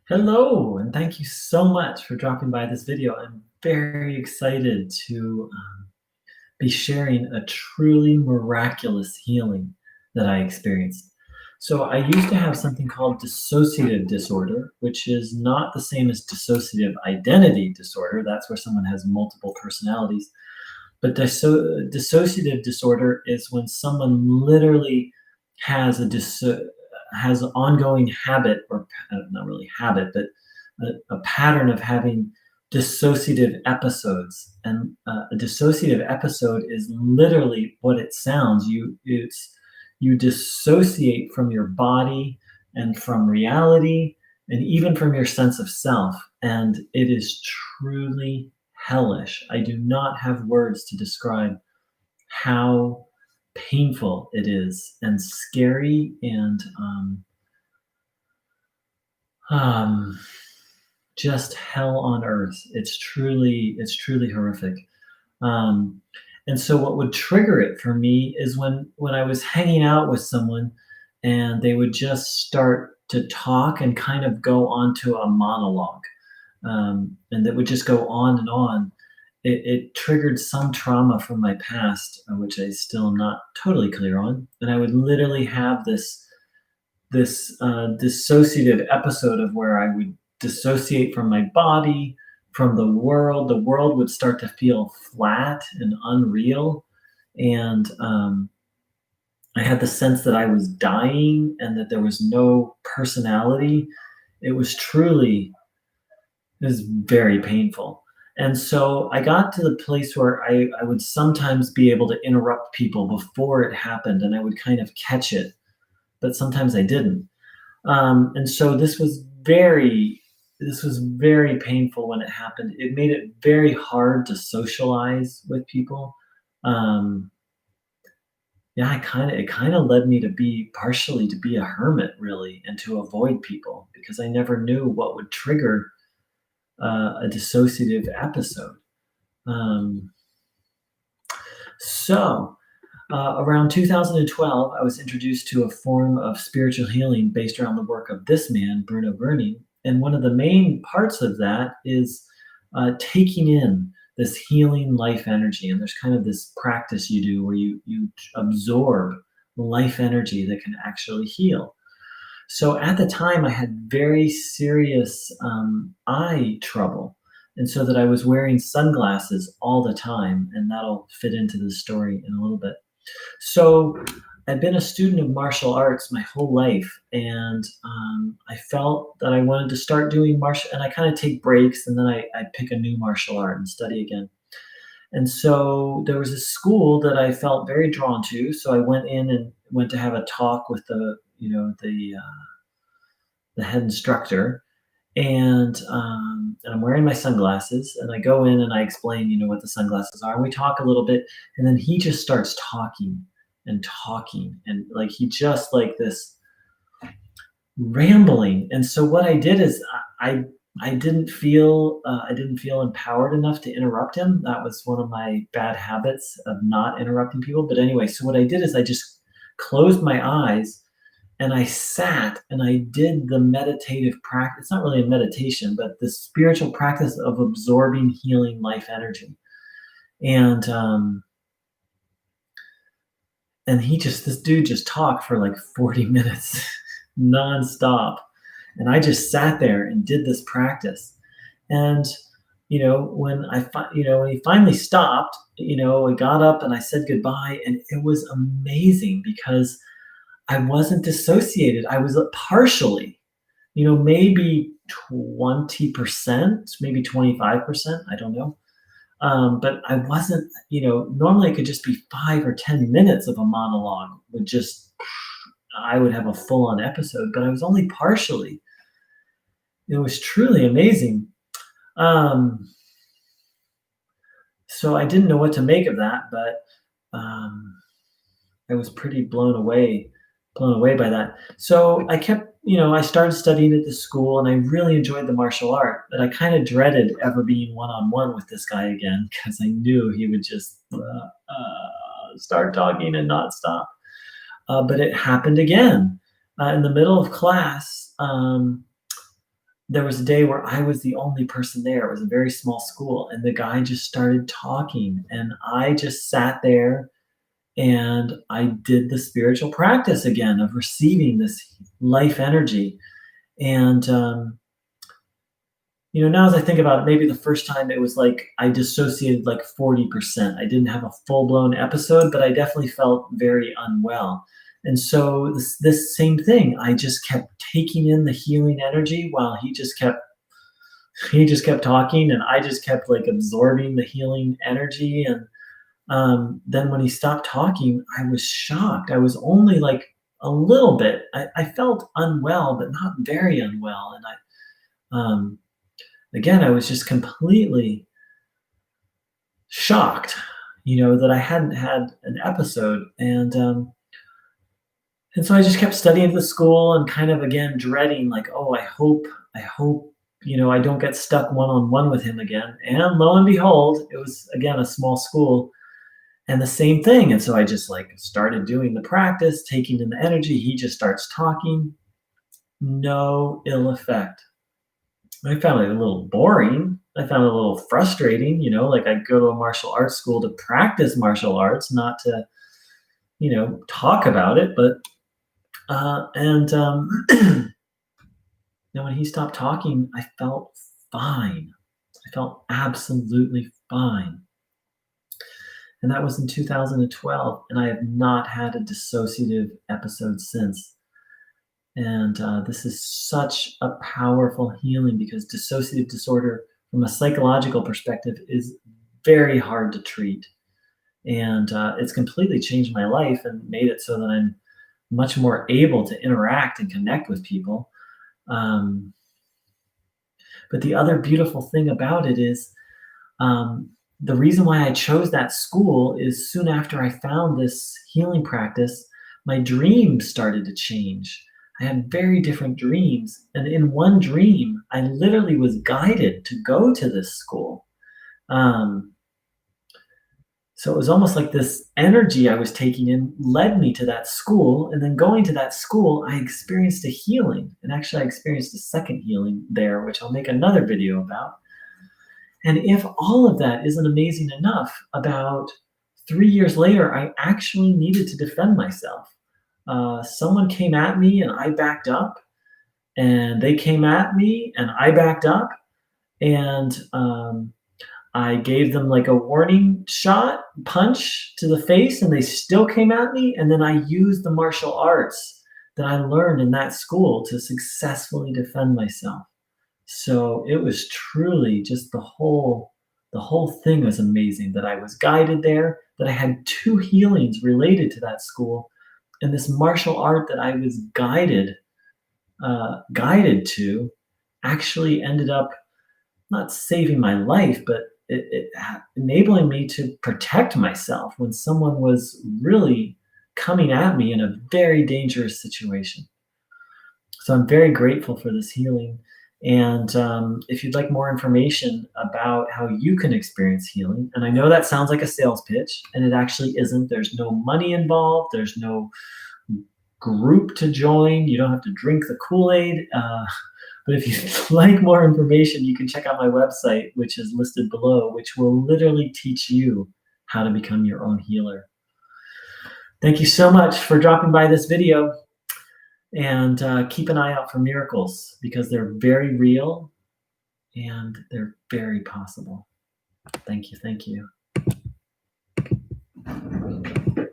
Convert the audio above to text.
Hello, and thank you so much for dropping by this video. I'm very excited to be sharing a truly miraculous healing that I experienced. So, I used to have something called dissociative disorder, which is not the same as dissociative identity disorder. That's where someone has multiple personalities. But dissociative disorder is when someone literally has has an ongoing habit, or not really habit, but a pattern of having dissociative episodes. And a dissociative episode is literally what it sounds. You dissociate from your body and from reality and even from your sense of self. And it is truly hellish. I do not have words to describe how painful it is and scary and um, just hell on earth. It's truly horrific. Um, and so what would trigger it for me is when I was hanging out with someone and they would just start to talk and kind of go onto a monologue, and that would just go on and on. It triggered some trauma from my past, which I still am not totally clear on. And I would literally have this dissociative episode of where I would dissociate from my body, from the world. The world would start to feel flat and unreal. And I had the sense that I was dying and that there was no personality. It was truly, it was very painful. And so I got to the place where I would sometimes be able to interrupt people before it happened and I would kind of catch it, but sometimes I didn't. And so this was very painful when it happened. It made it very hard to socialize with people. Um, yeah, it kind of led me to be partially to be a hermit, really, and to avoid people because I never knew what would trigger a dissociative episode. Um, so around 2012, I was introduced to a form of spiritual healing based around the work of this man, Bruno Berning. And one of the main parts of that is taking in this healing life energy. And there's kind of this practice you do where you absorb life energy that can actually heal. So at the time, I had very serious eye trouble. And so that I was wearing sunglasses all the time. And that'll fit into the story in a little bit. So I've been a student of martial arts my whole life, and I felt that I wanted to start doing martial. And I kind of take breaks, and then I pick a new martial art and study again. And so there was a school that I felt very drawn to. So I went in and went to have a talk with the head instructor, and I'm wearing my sunglasses, and I go in and I explain, what the sunglasses are, and we talk a little bit, and then he just starts talking and talking, and like he just like this rambling. And so what I did is I didn't feel empowered enough to interrupt him. That was one of my bad habits of not interrupting people. But anyway, so what I did is I just closed my eyes and I sat and I did the meditative practice. It's not really a meditation, but the spiritual practice of absorbing healing life energy. And this dude just talked for like 40 minutes nonstop. And I just sat there and did this practice. And when he finally stopped, I got up and I said goodbye, and it was amazing because I wasn't dissociated. I was partially, maybe 20%, maybe 25%. I don't know. But I wasn't, normally it could just be 5 or 10 minutes of a monologue I would have a full on episode, but I was only partially. It was truly amazing. Um, so I didn't know what to make of that, but I was pretty blown away by that. So I started studying at this school and I really enjoyed the martial art, but I kind of dreaded ever being one on one with this guy again because I knew he would just start talking and not stop. But it happened again in the middle of class. there was a day where I was the only person there. It was a very small school, and the guy just started talking, and I just sat there and I did the spiritual practice again of receiving this life energy. And now as I think about it, maybe the first time it was like I dissociated like 40%. I didn't have a full blown episode, but I definitely felt very unwell. And so this same thing, I just kept taking in the healing energy while he just kept talking, and I just kept like absorbing the healing energy. And then when he stopped talking, I was shocked. I was only like a little bit. I felt unwell, but not very unwell. And again, I was just completely shocked, that I hadn't had an episode. And so I just kept studying the school and kind of again dreading, like, oh, I hope, I don't get stuck one-on-one with him again. And lo and behold, it was again a small school and the same thing. And so I just like started doing the practice, taking in the energy. He just starts talking. No ill effect. I found it a little boring. I found it a little frustrating, like I'd go to a martial arts school to practice martial arts, not to, talk about it. But, and then when he stopped talking, I felt fine. I felt absolutely fine. And that was in 2012. And I have not had a dissociative episode since. And this is such a powerful healing because dissociative disorder, from a psychological perspective, is very hard to treat. And it's completely changed my life and made it so that I'm much more able to interact and connect with people. But the other beautiful thing about it is the reason why I chose that school is soon after I found this healing practice, my dreams started to change. I had very different dreams. And in one dream, I literally was guided to go to this school. So it was almost like this energy I was taking in led me to that school. And then going to that school, I experienced a healing. And actually, I experienced a second healing there, which I'll make another video about. And if all of that isn't amazing enough, about 3 years later, I actually needed to defend myself. Someone came at me and I backed up, and they came at me and I backed up, and I gave them like a warning shot, punch to the face, and they still came at me. And then I used the martial arts that I learned in that school to successfully defend myself. So it was truly just the whole thing was amazing, that I was guided there, that I had 2 healings related to that school. And this martial art that I was guided to actually ended up not saving my life, but it enabling me to protect myself when someone was really coming at me in a very dangerous situation. So I'm very grateful for this healing. And if you'd like more information about how you can experience healing, and I know that sounds like a sales pitch, and it actually isn't. There's no money involved. There's no group to join. You don't have to drink the Kool-Aid. But if you'd like more information, you can check out my website, which is listed below, which will literally teach you how to become your own healer. Thank you so much for dropping by this video. And keep an eye out for miracles, because they're very real and they're very possible. Thank you. Thank you.